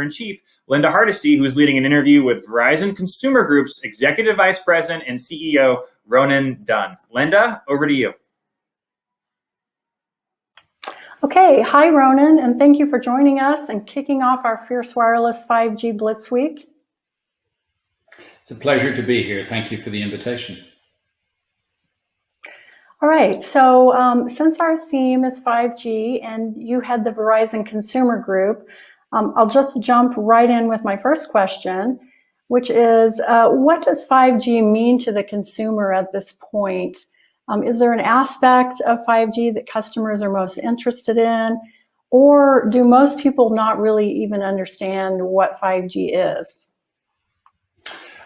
in Chief, Linda Hardesty, who's leading an interview with Verizon Consumer Group's Executive Vice President and CEO, Ronan Dunne. Linda, over to you. Okay, hi Ronan, and thank you for joining us and kicking off our Fierce Wireless 5G Blitz Week. It's a pleasure to be here. Thank you for the invitation. All right, so since our theme is 5G and you had the Verizon Consumer Group, I'll just jump right in with my first question, which is what does 5G mean to the consumer at this point? Is there an aspect of 5G that customers are most interested in, or do most people not really even understand what 5G is?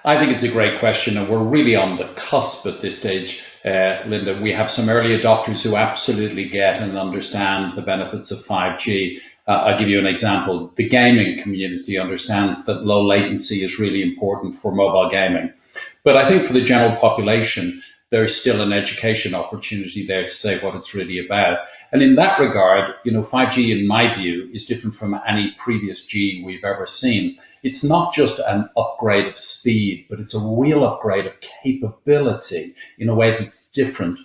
I think it's a great question, and we're really on the cusp at this stage, Linda. We have some early adopters who absolutely get and understand the benefits of 5G. I'll give you an example. The gaming community understands that low latency is really important for mobile gaming. But I think for the general population, there's still an education opportunity there to say what it's really about. And in that regard, 5G, in my view, is different from any previous G we've ever seen. It's not just an upgrade of speed, but it's a real upgrade of capability in a way that's different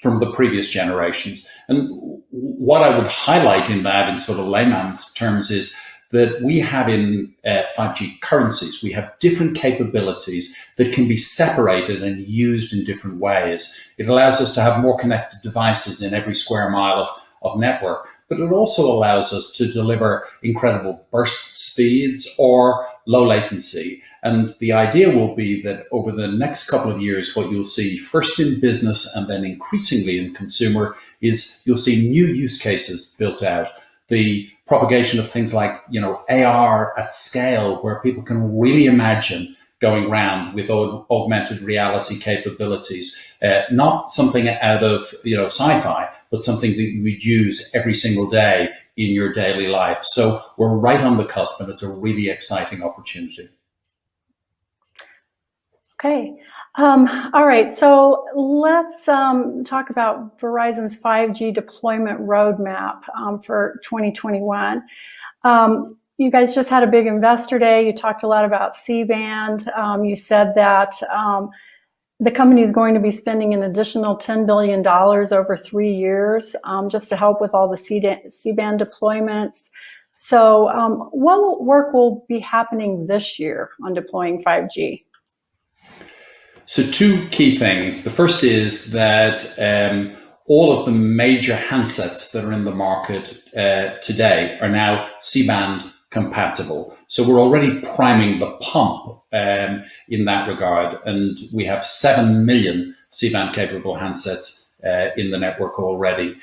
from the previous generations. And what I would highlight in that, in sort of layman's terms, is that we have in 5G currencies, we have different capabilities that can be separated and used in different ways. It allows us to have more connected devices in every square mile of network, but it also allows us to deliver incredible burst speeds or low latency. And the idea will be that over the next couple of years, what you'll see first in business and then increasingly in consumer is you'll see new use cases built out. The propagation of things like, AR at scale, where people can really imagine going around with augmented reality capabilities, not something out of, sci-fi, but something that you would use every single day in your daily life. So we're right on the cusp, and it's a really exciting opportunity. Okay. All right. So let's talk about Verizon's 5G deployment roadmap for 2021. You guys just had a big investor day. You talked a lot about C-band. You said that the company is going to be spending an additional $10 billion over 3 years just to help with all the C-band deployments. So what work will be happening this year on deploying 5G? So two key things. The first is that all of the major handsets that are in the market today are now C-band compatible. So we're already priming the pump in that regard. And we have 7 million C-band capable handsets in the network already.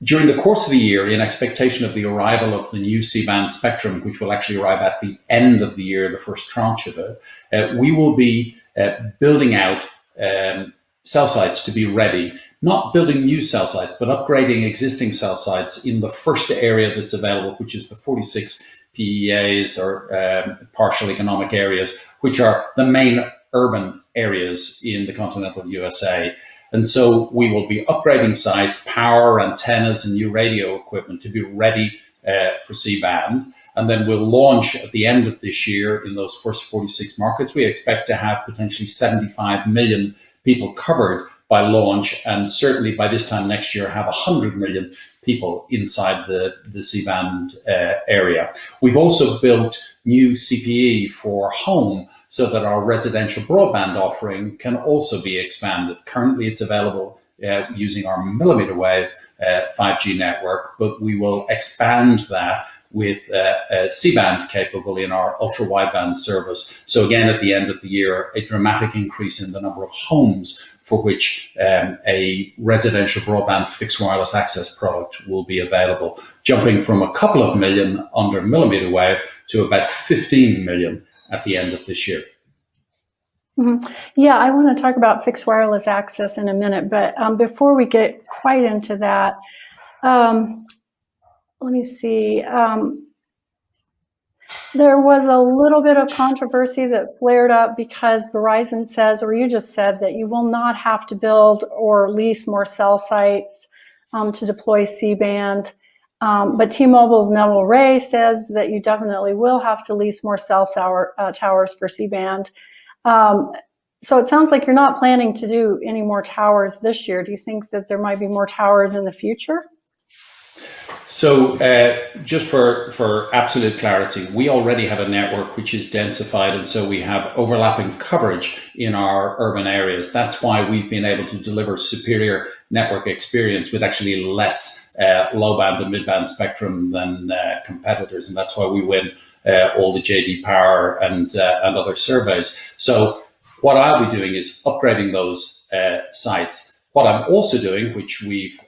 During the course of the year, in expectation of the arrival of the new C-band spectrum, which will actually arrive at the end of the year, the first tranche of it, we will be building out cell sites to be ready, not building new cell sites, but upgrading existing cell sites in the first area that's available, which is the 46 PEAs or partial economic areas, which are the main urban areas in the continental USA. And so we will be upgrading sites, power, antennas, and new radio equipment to be ready for C-band. And then we'll launch at the end of this year in those first 46 markets. We expect to have potentially 75 million people covered by launch, and certainly by this time next year have 100 million people inside the C-band area. We've also built new CPE for home so that our residential broadband offering can also be expanded. Currently it's available using our millimeter wave 5G network, but we will expand that with C-band capable in our ultra wideband service. So again, at the end of the year, a dramatic increase in the number of homes for which a residential broadband fixed wireless access product will be available, jumping from a couple of million under millimeter wave to about 15 million at the end of this year. Mm-hmm. Yeah, I want to talk about fixed wireless access in a minute, but before we get quite into that, let me see. There was a little bit of controversy that flared up because Verizon says, or you just said, that you will not have to build or lease more cell sites to deploy C-band. But T-Mobile's Neville Ray says that you definitely will have to lease more cell towers for C-band. So it sounds like you're not planning to do any more towers this year. Do you think that there might be more towers in the future? So just for absolute clarity, we already have a network which is densified, and so we have overlapping coverage in our urban areas. That's why we've been able to deliver superior network experience with actually less low-band and mid-band spectrum than competitors, and that's why we win all the JD Power and other surveys. So what I'll be doing is upgrading those sites. What I'm also doing, which we've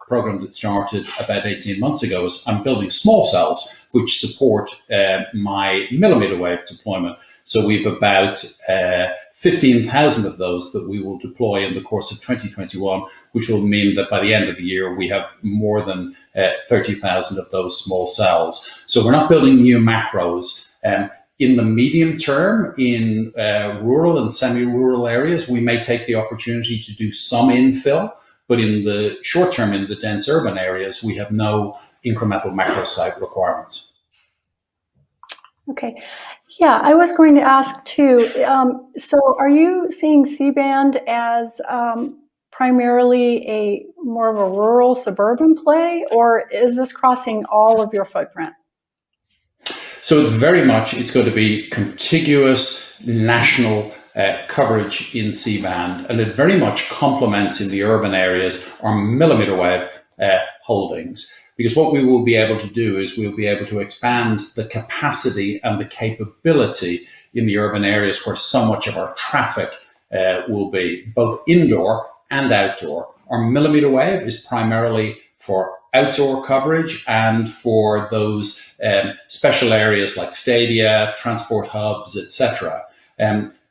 program that started about 18 months ago, is I'm building small cells which support my millimeter wave deployment. So we've about 15,000 of those that we will deploy in the course of 2021, which will mean that by the end of the year, we have more than 30,000 of those small cells. So we're not building new macros. In the medium term, in rural and semi-rural areas, we may take the opportunity to do some infill. But in the short term, in the dense urban areas, we have no incremental macro site requirements. Okay. Yeah, I was going to ask too. So are you seeing C-band as primarily a more of a rural suburban play, or is this crossing all of your footprint? So it's going to be contiguous national coverage in C-band, and it very much complements in the urban areas our millimeter wave holdings. Because what we will be able to do is we'll be able to expand the capacity and the capability in the urban areas where so much of our traffic will be, both indoor and outdoor. Our millimeter wave is primarily for outdoor coverage and for those special areas like stadia, transport hubs, etc.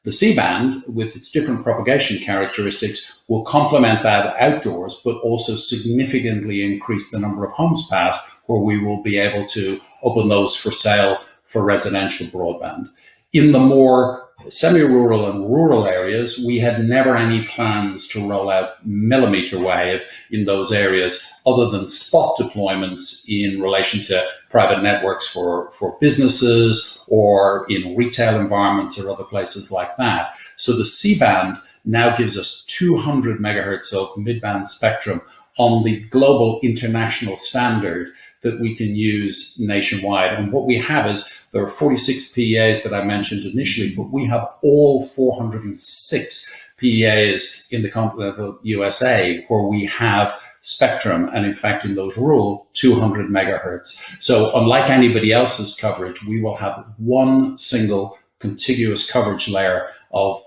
The C-band, with its different propagation characteristics, will complement that outdoors, but also significantly increase the number of homes passed where we will be able to open those for sale for residential broadband. In the more semi-rural and rural areas, we had never any plans to roll out millimeter wave in those areas other than spot deployments in relation to private networks for businesses or in retail environments or other places like that. So the C-band now gives us 200 megahertz of mid-band spectrum on the global international standard that we can use nationwide. And what we have is there are 46 PEAs that I mentioned initially, but we have all 406 PEAs in the continental USA where we have spectrum, and in fact in those rural 200 megahertz. So unlike anybody else's coverage, we will have one single contiguous coverage layer of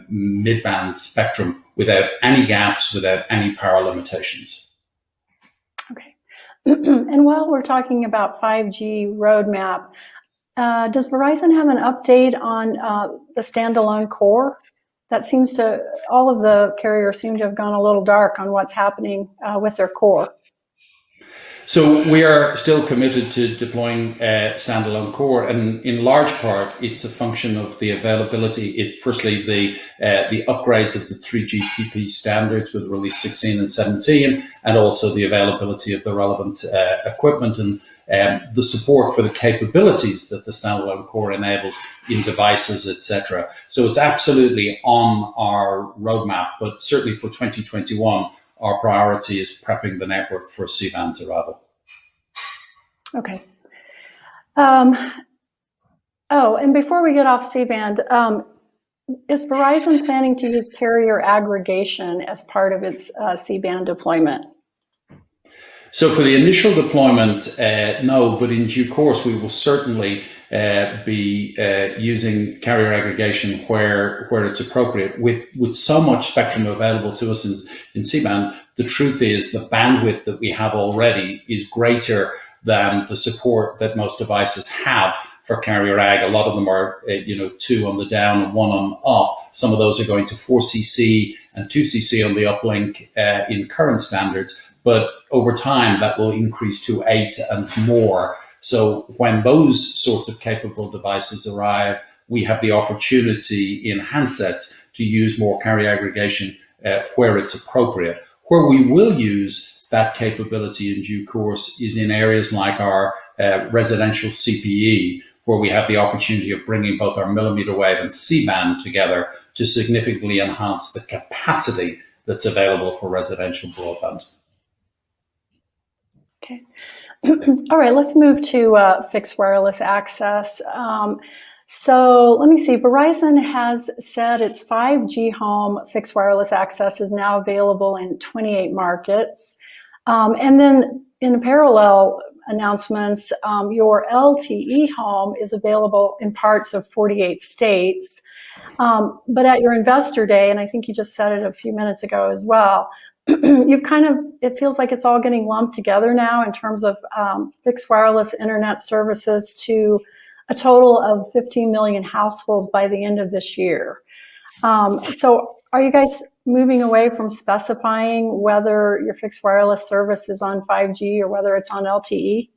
mid-band spectrum without any gaps, without any power limitations. Okay. And while we're talking about 5G roadmap, does Verizon have an update on the standalone core? That seems to, all of the carriers seem to have gone a little dark on what's happening with their core. So we are still committed to deploying standalone core, and in large part, it's a function of the availability. It's firstly the upgrades of the 3GPP standards with release 16 and 17, and also the availability of the relevant equipment and the support for the capabilities that the standalone core enables in devices, etc. So it's absolutely on our roadmap, but certainly for 2021. Our priority is prepping the network for C-band's arrival. Okay. And before we get off C-band, is Verizon planning to use carrier aggregation as part of its C-band deployment? So for the initial deployment, no, but in due course, we will certainly be using carrier aggregation where it's appropriate. With so much spectrum available to us in C-band, the truth is the bandwidth that we have already is greater than the support that most devices have for carrier ag. A lot of them are 2 on the down and 1 on up. Some of those are going to 4cc and 2cc on the uplink in current standards. But over time, that will increase to 8 and more. So when those sorts of capable devices arrive, we have the opportunity in handsets to use more carrier aggregation where it's appropriate. Where we will use that capability in due course is in areas like our residential CPE, where we have the opportunity of bringing both our millimeter wave and C-band together to significantly enhance the capacity that's available for residential broadband. Okay. All right, let's move to fixed wireless access. So let me see, Verizon has said its 5G home fixed wireless access is now available in 28 markets. And then in parallel announcements, your LTE home is available in parts of 48 states. But at your investor day, and I think you just said it a few minutes ago as well, you've it feels like it's all getting lumped together now in terms of fixed wireless internet services to a total of 15 million households by the end of this year. So are you guys moving away from specifying whether your fixed wireless service is on 5G or whether it's on LTE?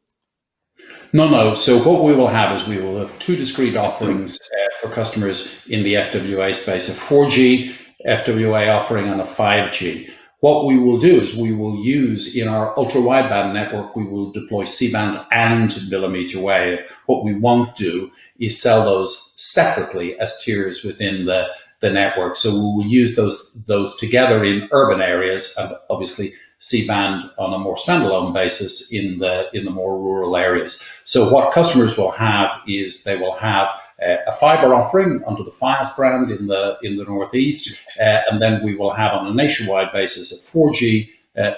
No. So what we will have is we will have two discrete offerings for customers in the FWA space, a 4G FWA offering and a 5G. What we will do is we will use in our ultra-wideband network, we will deploy C-band and millimeter wave. What we won't do is sell those separately as tiers within the network. So we will use those together in urban areas, and obviously C-band on a more standalone basis in the more rural areas. So what customers will have is they will have a fiber offering under the Fios brand in the Northeast, and then we will have on a nationwide basis a 4G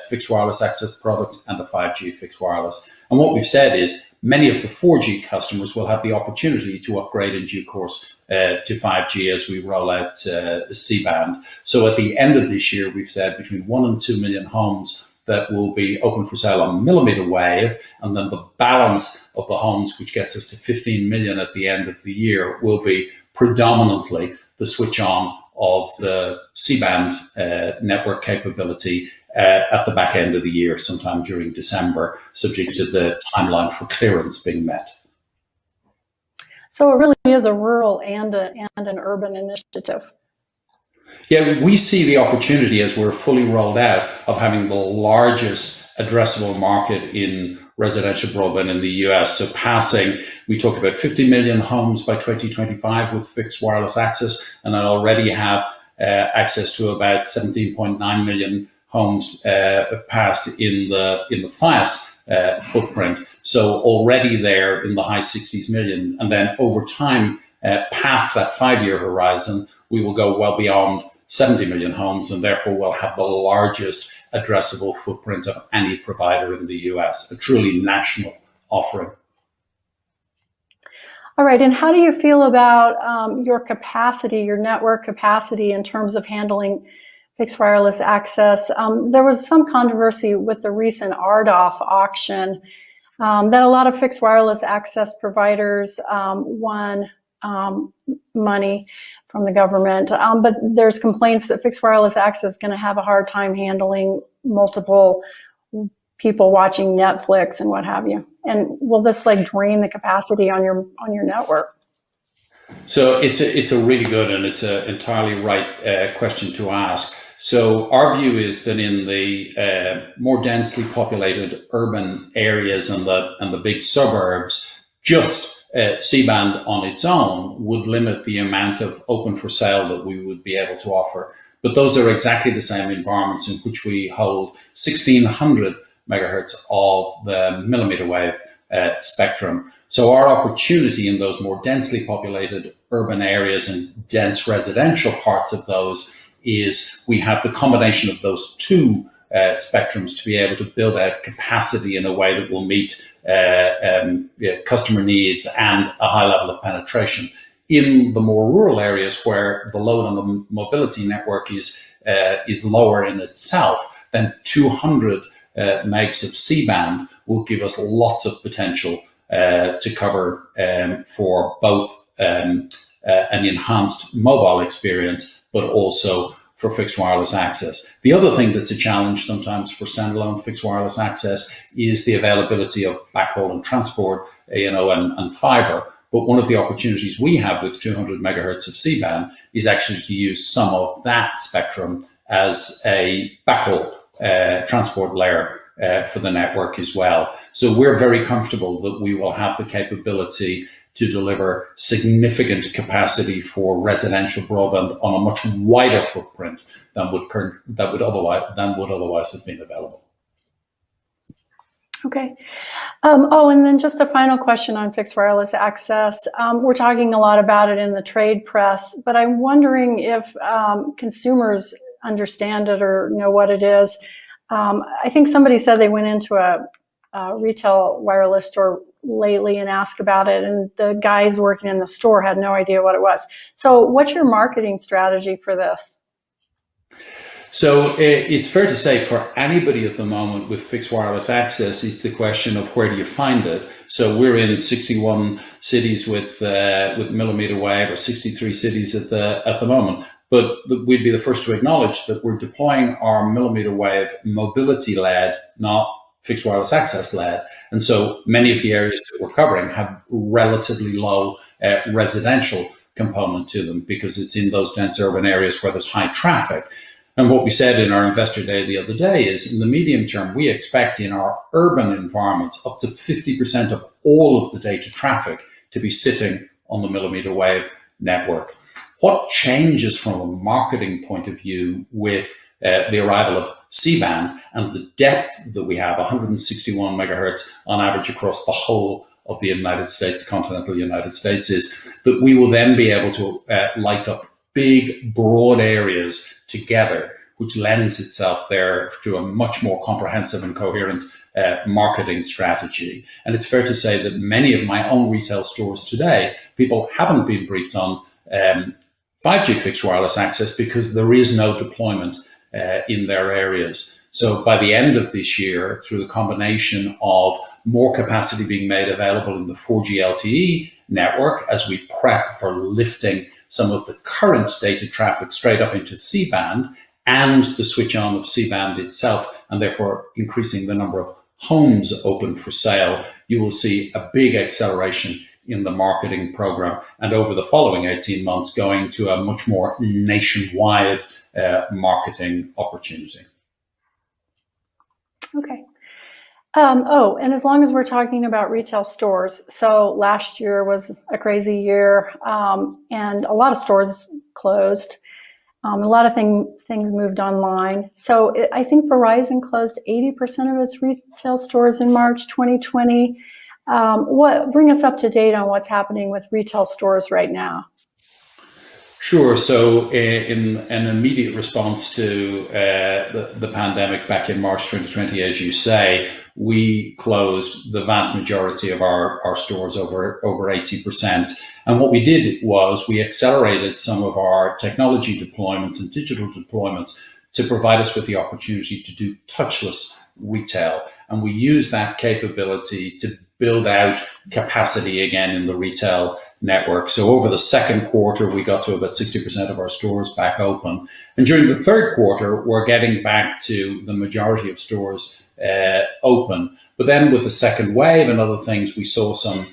fixed wireless access product and a 5G fixed wireless. And what we've said is many of the 4G customers will have the opportunity to upgrade in due course to 5G as we roll out C-band. So at the end of this year, we've said between 1 and 2 million homes that will be open for sale on millimeter wave, and then the balance of the homes, which gets us to 15 million at the end of the year, will be predominantly the switch on of the C-band network capability at the back end of the year, sometime during December, subject to the timeline for clearance being met. So it really is a rural and an urban initiative. Yeah, we see the opportunity as we're fully rolled out of having the largest addressable market in residential broadband in the US. So we talked about 50 million homes by 2025 with fixed wireless access, and I already have access to about 17.9 million homes passed in the Fios footprint. So already there in the high 60s million. And then over time, past that 5-year horizon, we will go well beyond 70 million homes, and therefore we'll have the largest addressable footprint of any provider in the US, a truly national offering. All right, and how do you feel about your capacity, your network capacity in terms of handling fixed wireless access? There was some controversy with the recent RDOF auction that a lot of fixed wireless access providers won money from the government, but there's complaints that fixed wireless access is going to have a hard time handling multiple people watching Netflix and what have you. And will this drain the capacity on your network? So it's a really good and it's an entirely right question to ask. So our view is that in the more densely populated urban areas and the big suburbs, just C-band on its own would limit the amount of open for sale that we would be able to offer. But those are exactly the same environments in which we hold 1600 megahertz of the millimeter wave spectrum. So our opportunity in those more densely populated urban areas and dense residential parts of those is we have the combination of those two spectrums to be able to build out capacity in a way that will meet customer needs and a high level of penetration. In the more rural areas where the load on the mobility network is lower in itself, then 200 megs of C-band will give us lots of potential to cover for both an enhanced mobile experience, but also for fixed wireless access. The other thing that's a challenge sometimes for standalone fixed wireless access is the availability of backhaul and transport, and fiber. But one of the opportunities we have with 200 megahertz of C-band is actually to use some of that spectrum as a backhaul transport layer for the network as well. So we're very comfortable that we will have the capability to deliver significant capacity for residential broadband on a much wider footprint than would otherwise have been available. Okay. And then just a final question on fixed wireless access. We're talking a lot about it in the trade press, but I'm wondering if consumers understand it or know what it is. I think somebody said they went into a retail wireless store lately and asked about it, and the guys working in the store had no idea what it was. So what's your marketing strategy for this? So it's fair to say for anybody at the moment with fixed wireless access, it's the question of where do you find it. So we're in 61 cities with millimeter wave, or 63 cities at the moment. But we'd be the first to acknowledge that we're deploying our millimeter wave mobility led, not fixed wireless access led. And so many of the areas that we're covering have relatively low residential component to them, because it's in those dense urban areas where there's high traffic. And what we said in our investor day the other day is, in the medium term, we expect in our urban environments up to 50% of all of the data traffic to be sitting on the millimeter wave network. What changes from a marketing point of view with the arrival of C-band and the depth that we have, 161 megahertz on average across the whole of the United States, continental United States, is that we will then be able to light up big, broad areas together, which lends itself there to a much more comprehensive and coherent marketing strategy. And it's fair to say that many of my own retail stores today, people haven't been briefed on 5G fixed wireless access because there is no deployment in their areas. So by the end of this year, through the combination of more capacity being made available in the 4G LTE network as we prep for lifting some of the current data traffic straight up into C-band, and the switch on of C-band itself, and therefore increasing the number of homes open for sale, you will see a big acceleration in the marketing program, and over the following 18 months going to a much more nationwide marketing opportunity. Okay. And as long as we're talking about retail stores, so last year was a crazy year, and a lot of stores closed. A lot of things moved online. So I think Verizon closed 80% of its retail stores in March 2020. Bring us up to date on what's happening with retail stores right now. Sure. So in an immediate response to the pandemic back in March 2020, as you say, we closed the vast majority of our stores, over 80%. And what we did was we accelerated some of our technology deployments and digital deployments to provide us with the opportunity to do touchless retail. And we use that capability to build out capacity again in the retail network. So over the second quarter, we got to about 60% of our stores back open. And during the third quarter, we're getting back to the majority of stores open. But then with the second wave and other things, we saw some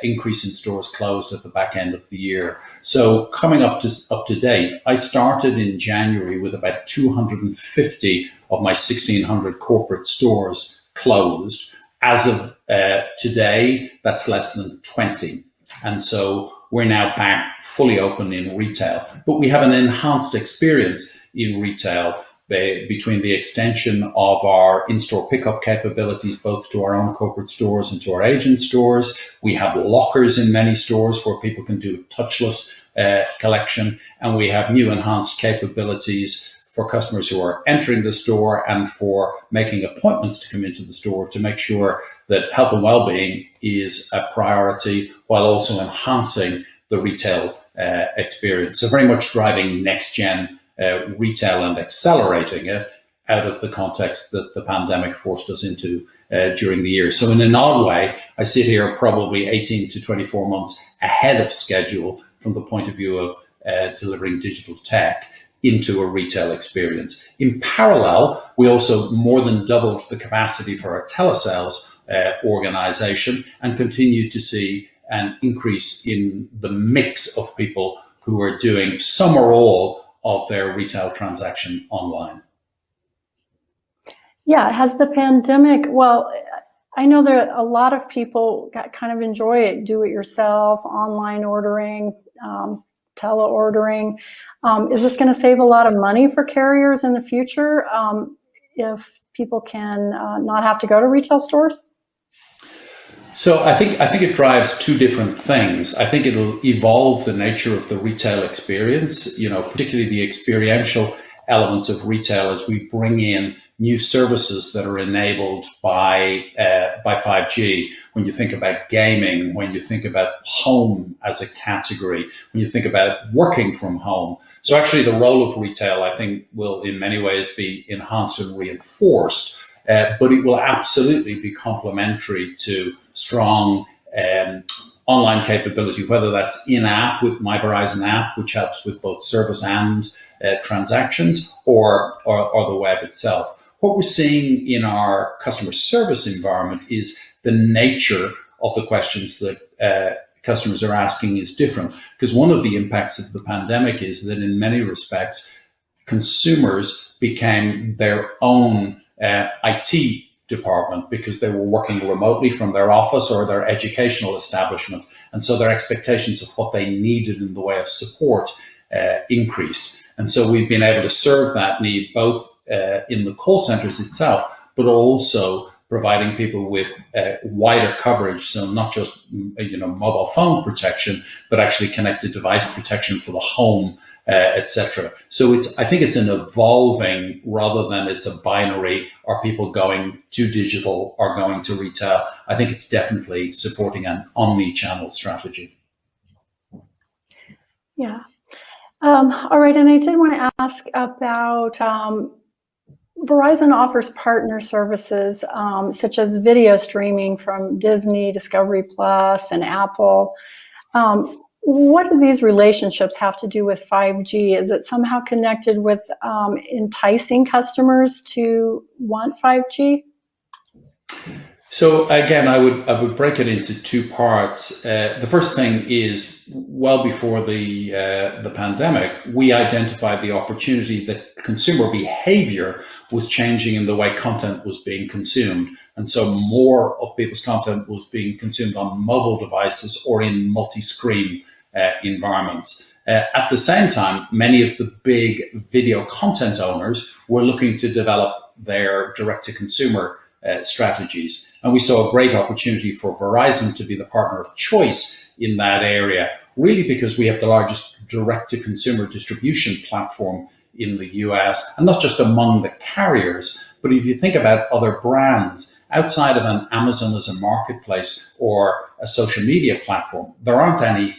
increase in stores closed at the back end of the year. So coming up to date, I started in January with about 250 of my 1,600 corporate stores closed. As of today, that's less than 20. And so we're now back fully open in retail. But we have an enhanced experience in retail between the extension of our in-store pickup capabilities, both to our own corporate stores and to our agent stores. We have lockers in many stores where people can do touchless collection. And we have new enhanced capabilities for customers who are entering the store and for making appointments to come into the store, to make sure that health and well-being is a priority while also enhancing the retail experience. So very much driving next-gen retail and accelerating it out of the context that the pandemic forced us into during the year. So in an odd way, I sit here probably 18 to 24 months ahead of schedule from the point of view of delivering digital tech into a retail experience. In parallel, we also more than doubled the capacity for our telesales organization and continue to see an increase in the mix of people who are doing some or all of their retail transaction online. Yeah, has the pandemic, well, I know that a lot of people kind of enjoy it, do it yourself, online ordering, tele-ordering. Is this going to save a lot of money for carriers in the future if people can not have to go to retail stores? So I think it drives two different things. I think it'll evolve the nature of the retail experience, particularly the experiential element of retail as we bring in new services that are enabled by 5G. When you think about gaming, when you think about home as a category, when you think about working from home. So actually the role of retail, I think, will in many ways be enhanced and reinforced. But it will absolutely be complementary to strong online capability, whether that's in-app with My Verizon app, which helps with both service and transactions, or the web itself. What we're seeing in our customer service environment is the nature of the questions that customers are asking is different. Because one of the impacts of the pandemic is that in many respects, consumers became their own IT department because they were working remotely from their office or their educational establishment. And so their expectations of what they needed in the way of support increased. And so we've been able to serve that need both in the call centers itself, but also providing people with wider coverage. So not just mobile phone protection, but actually connected device protection for the home, etc. So I think it's an evolving rather than it's a binary. Are people going to digital or going to retail? I think it's definitely supporting an omni-channel strategy. Yeah. All right. And I did want to ask about Verizon offers partner services such as video streaming from Disney, Discovery Plus, and Apple. What do these relationships have to do with 5G? Is it somehow connected with enticing customers to want 5G? So again, I would break it into two parts. The first thing is, well before the pandemic, we identified the opportunity that consumer behavior was changing in the way content was being consumed, and so more of people's content was being consumed on mobile devices or in multi-screen environments. At the same time, many of the big video content owners were looking to develop their direct-to-consumer strategies. And we saw a great opportunity for Verizon to be the partner of choice in that area, really because we have the largest direct-to-consumer distribution platform in the US, and not just among the carriers, but if you think about other brands, outside of an Amazon as a marketplace or a social media platform, there aren't any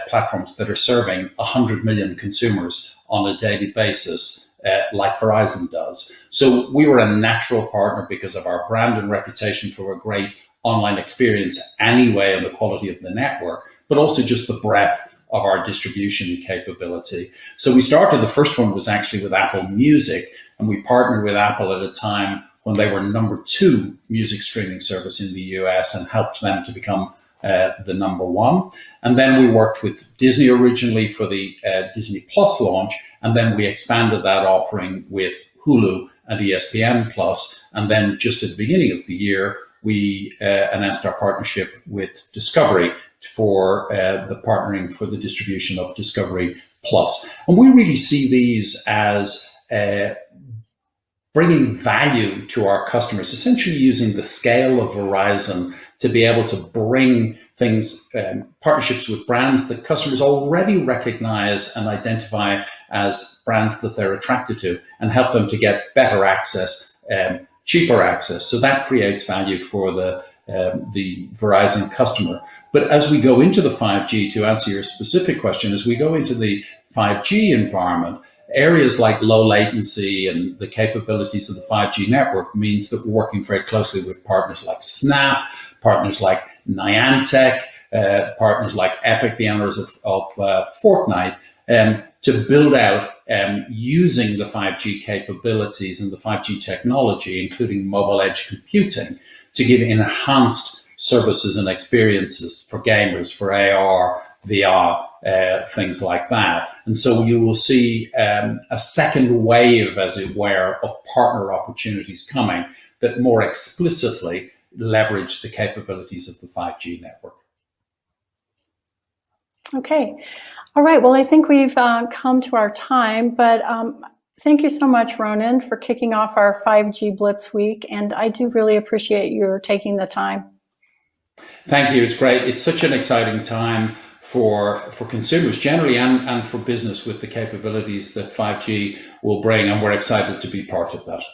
platforms that are serving 100 million consumers on a daily basis like Verizon does. So we were a natural partner because of our brand and reputation for a great online experience anyway, and the quality of the network, but also just the breadth of our distribution capability. So we started, the first one was actually with Apple Music, and we partnered with Apple at a time when they were number 2 music streaming service in the US and helped them to become the number 1. And then we worked with Disney originally for the Disney Plus launch, and then we expanded that offering with Hulu and ESPN Plus. And then just at the beginning of the year, we announced our partnership with Discovery for the partnering for the distribution of Discovery Plus. And we really see these as bringing value to our customers, essentially using the scale of Verizon to be able to bring things, partnerships with brands that customers already recognize and identify as brands that they're attracted to, and help them to get better access, cheaper access. So that creates value for the Verizon customer. But as we go into the 5G, to answer your specific question, as we go into the 5G environment, areas like low latency and the capabilities of the 5G network means that we're working very closely with partners like Snap, partners like Niantic, partners like Epic, the owners of Fortnite, to build out using the 5G capabilities and the 5G technology, including mobile edge computing, to give enhanced services and experiences for gamers, for AR, VR, things like that. And so you will see a second wave, as it were, of partner opportunities coming that more explicitly leverage the capabilities of the 5G network. Okay. All right. Well, I think we've come to our time, but thank you so much, Ronan, for kicking off our 5G Blitz Week. And I do really appreciate your taking the time. Thank you. It's great. It's such an exciting time for consumers generally and for business with the capabilities that 5G will bring. And we're excited to be part of that.